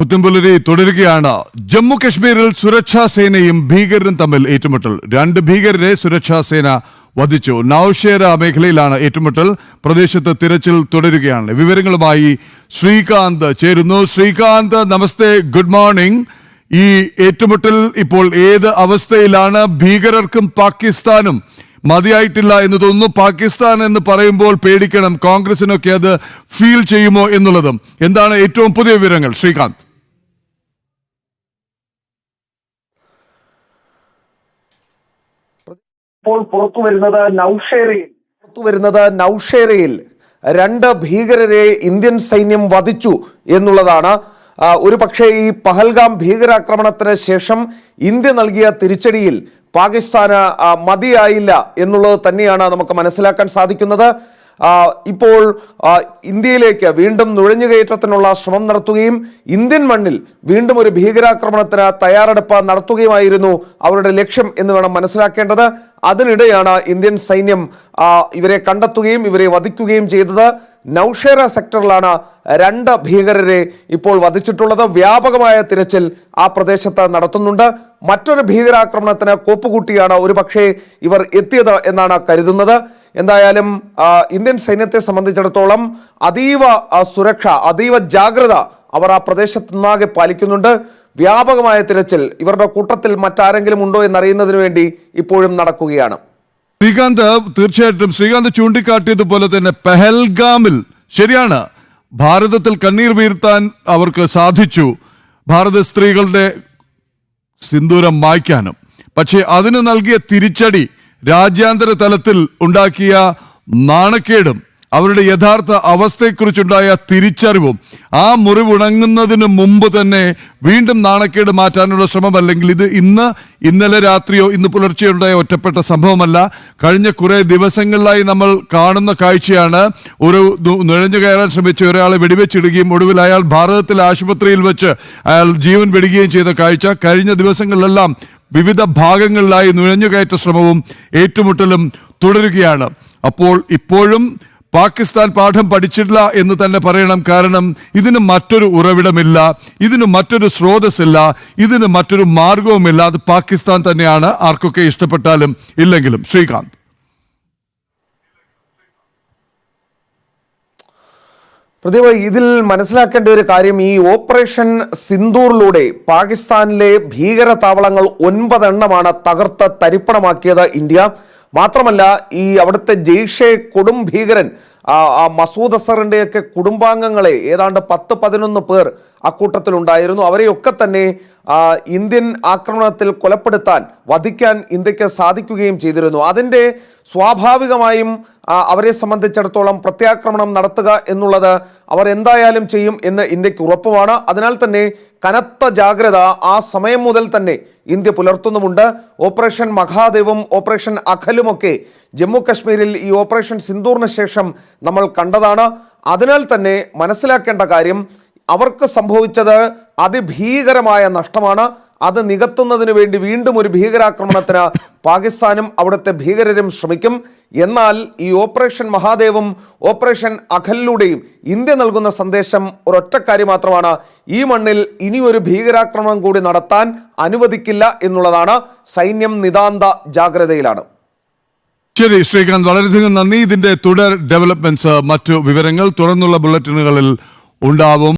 പുത്തൻപുലരി തുടരുകയാണ്. ജമ്മു കശ്മീരിൽ സുരക്ഷാ സേനയും ഭീകരരും തമ്മിൽ ഏറ്റുമുട്ടൽ. 2 ഭീകരരെ സുരക്ഷാ സേന വധിച്ചു. നൌഷേര മേഖലയിലാണ് ഏറ്റുമുട്ടൽ. പ്രദേശത്ത് തിരച്ചിൽ തുടരുകയാണ്. വിവരങ്ങളുമായി ശ്രീകാന്ത് ചേരുന്നു. ശ്രീകാന്ത്, നമസ്തേ, ഗുഡ് മോർണിംഗ്. ഈ ഏറ്റുമുട്ടൽ ഇപ്പോൾ ഏത് അവസ്ഥയിലാണ്? ഭീകരർക്കും പാകിസ്ഥാനും മതിയായിട്ടില്ല എന്ന് തോന്നുന്നു. പാകിസ്ഥാൻ എന്ന് പറയുമ്പോൾ പേടിക്കണം, കോൺഗ്രസിനൊക്കെ അത് ഫീൽ ചെയ്യുമോ എന്നുള്ളതും. എന്താണ് ഏറ്റവും പുതിയ വിവരങ്ങൾ, ശ്രീകാന്ത്? ഇപ്പോൾ പുറത്തുവരുന്നത് നൌഷേരയിൽ 2 ഭീകരരെ ഇന്ത്യൻ സൈന്യം വധിച്ചു എന്നുള്ളതാണ്. ഒരു പക്ഷേ ഈ പഹൽഗാം ഭീകരാക്രമണത്തിന് ശേഷം ഇന്ത്യ നൽകിയ തിരിച്ചടിയിൽ പാകിസ്ഥാന് മതിയായില്ല എന്നുള്ളത് തന്നെയാണ് നമുക്ക് മനസ്സിലാക്കാൻ സാധിക്കുന്നത്. ഇപ്പോൾ ഇന്ത്യയിലേക്ക് വീണ്ടും നുഴഞ്ഞുകയറ്റത്തിനുള്ള ശ്രമം നടത്തുകയും ഇന്ത്യൻ മണ്ണിൽ വീണ്ടും ഒരു ഭീകരാക്രമണത്തിന് തയ്യാറെടുപ്പ് നടത്തുകയുമായിരുന്നു അവരുടെ ലക്ഷ്യം എന്ന് വേണം മനസ്സിലാക്കേണ്ടത്. അതിനിടെയാണ് ഇന്ത്യൻ സൈന്യം ഇവരെ കണ്ടെത്തുകയും ഇവരെ വധിക്കുകയും ചെയ്തത്. നൌഷേര സെക്ടറിലാണ് 2 ഭീകരരെ ഇപ്പോൾ വധിച്ചിട്ടുള്ളത്. വ്യാപകമായ തിരച്ചിൽ ആ പ്രദേശത്ത് നടത്തുന്നുണ്ട്. മറ്റൊരു ഭീകരാക്രമണത്തിന് കോപ്പുകൂട്ടിയാണ് ഒരുപക്ഷെ ഇവർ എത്തിയത് എന്നാണ് കരുതുന്നത്. എന്തായാലും ഇന്ത്യൻ സൈന്യത്തെ സംബന്ധിച്ചിടത്തോളം അതീവ സുരക്ഷ, അതീവ ജാഗ്രത അവർ ആ പ്രദേശത്തുനിന്നാകെ പാലിക്കുന്നുണ്ട്. വ്യാപകമായ തിരച്ചിൽ ഇവരുടെ കൂട്ടത്തിൽ മറ്റാരെങ്കിലും ഉണ്ടോ എന്നറിയുന്നതിന് വേണ്ടി ഇപ്പോഴും നടക്കുകയാണ്. ശ്രീകാന്ത്, തീർച്ചയായിട്ടും ശ്രീകാന്ത് ചൂണ്ടിക്കാട്ടിയതുപോലെ തന്നെ പെഹൽഗാമിൽ ശരിയാണ്, ഭാരതത്തിൽ കണ്ണീർ വീഴ്ത്താൻ അവർക്ക് സാധിച്ചു, ഭാരത സ്ത്രീകളുടെ സിന്ദൂരം മായ്ക്കാനും. പക്ഷേ അതിന് നൽകിയ തിരിച്ചടി, രാജ്യാന്തര തലത്തിൽ ഉണ്ടാക്കിയ നാണക്കേടും അവരുടെ യഥാർത്ഥ അവസ്ഥയെക്കുറിച്ചുണ്ടായ തിരിച്ചറിവും ആ മുറിവുണങ്ങുന്നതിന് മുമ്പ് തന്നെ വീണ്ടും നാണക്കേട് മാറ്റാനുള്ള ശ്രമം, അല്ലെങ്കിൽ ഇത് ഇന്നലെ രാത്രിയോ ഇന്ന് പുലർച്ചെയോ ഉണ്ടായ ഒറ്റപ്പെട്ട സംഭവമല്ല. കഴിഞ്ഞ കുറേ ദിവസങ്ങളിലായി നമ്മൾ കാണുന്ന കാഴ്ചയാണ്. ഒരു നുഴഞ്ഞു കയറാൻ ശ്രമിച്ച ഒരാളെ വെടിവെച്ചിടുകയും ഒടുവിൽ അയാൾ ഭാരതത്തിലെ ആശുപത്രിയിൽ വെച്ച് അയാൾ ജീവൻ വെടിയുകയും ചെയ്ത കാഴ്ച. കഴിഞ്ഞ ദിവസങ്ങളിലെല്ലാം വിവിധ ഭാഗങ്ങളിലായി നുഴഞ്ഞുകയറ്റ ശ്രമവും ഏറ്റുമുട്ടലും തുടരുകയാണ്. അപ്പോൾ ഇപ്പോഴും പാകിസ്ഥാൻ പാഠം പഠിച്ചിട്ടില്ല എന്ന് തന്നെ പറയണം. കാരണം ഇതിന് മറ്റൊരു ഉറവിടമില്ല, ഇതിന് മറ്റൊരു സ്രോതസ്സില്ല, ഇതിന് മറ്റൊരു മാർഗവുമില്ല. അത് പാകിസ്ഥാൻ തന്നെയാണ്, ആർക്കൊക്കെ ഇഷ്ടപ്പെട്ടാലും ഇല്ലെങ്കിലും. ശ്രീകാന്ത്, പ്രദീപ്, ഇതിൽ മനസ്സിലാക്കേണ്ട ഒരു കാര്യം, ഈ ഓപ്പറേഷൻ സിന്ദൂറിലൂടെ പാകിസ്ഥാനിലെ ഭീകര താവളങ്ങൾ 9 എണ്ണമാണ് തകർത്ത് തരിപ്പണമാക്കിയത് ഇന്ത്യ. മാത്രമല്ല, ഈ അവിടുത്തെ ജെയ്ഷെ കൊടും ഭീകരൻ മസൂദ് അസറിൻ്റെയൊക്കെ കുടുംബാംഗങ്ങളെ ഏതാണ്ട് 10-11 പേർ അക്കൂട്ടത്തിലുണ്ടായിരുന്നു. അവരെയൊക്കെ തന്നെ ഇന്ത്യൻ ആക്രമണത്തിൽ കൊലപ്പെടുത്താൻ, വധിക്കാൻ ഇന്ത്യക്ക് സാധിക്കുകയും ചെയ്തിരുന്നു. അതിൻ്റെ സ്വാഭാവികമായും അവരെ സംബന്ധിച്ചിടത്തോളം പ്രത്യാക്രമണം നടത്തുക എന്നുള്ളത് അവർ എന്തായാലും ചെയ്യും എന്ന് ഇന്ത്യക്ക് ഉറപ്പുമാണ്. അതിനാൽ തന്നെ കനത്ത ജാഗ്രത ആ സമയം മുതൽ തന്നെ ഇന്ത്യ പുലർത്തുന്നുമുണ്ട്. ഓപ്പറേഷൻ മഹാദേവും ഓപ്പറേഷൻ അഖലുമൊക്കെ ജമ്മു കശ്മീരിൽ ഈ ഓപ്പറേഷൻ സിന്ദൂറിന് ശേഷം നമ്മൾ കണ്ടതാണ്. അതിനാൽ തന്നെ മനസ്സിലാക്കേണ്ട കാര്യം, അവർക്ക് സംഭവിച്ചത് അതിഭീകരമായ നഷ്ടമാണ്. അത് നികത്തുന്നതിന് വേണ്ടി വീണ്ടും ഒരു ഭീകരാക്രമണത്തിന് പാകിസ്ഥാനും അവിടുത്തെ ഭീകരരും ശ്രമിക്കും. എന്നാൽ ഈ ഓപ്പറേഷൻ മഹാദേവും ഓപ്പറേഷൻ അഖലിലൂടെയും ഇന്ത്യ നൽകുന്ന സന്ദേശം ഒരൊറ്റ കാര്യം മാത്രമാണ്: ഈ മണ്ണിൽ ഇനിയൊരു ഭീകരാക്രമണം കൂടി നടത്താൻ അനുവദിക്കില്ല എന്നുള്ളതാണ്. സൈന്യം നിതാന്ത ജാഗ്രതയിലാണ്. ശരി ശ്രീകാന്ത്, വളരെയധികം നന്ദി. ഇതിന്റെ തുടർ ഡെവലപ്മെന്റ്സ്, മറ്റു വിവരങ്ങൾ തുടർന്നുള്ള ബുള്ളറ്റിനുകളിൽ ഉണ്ടാവും.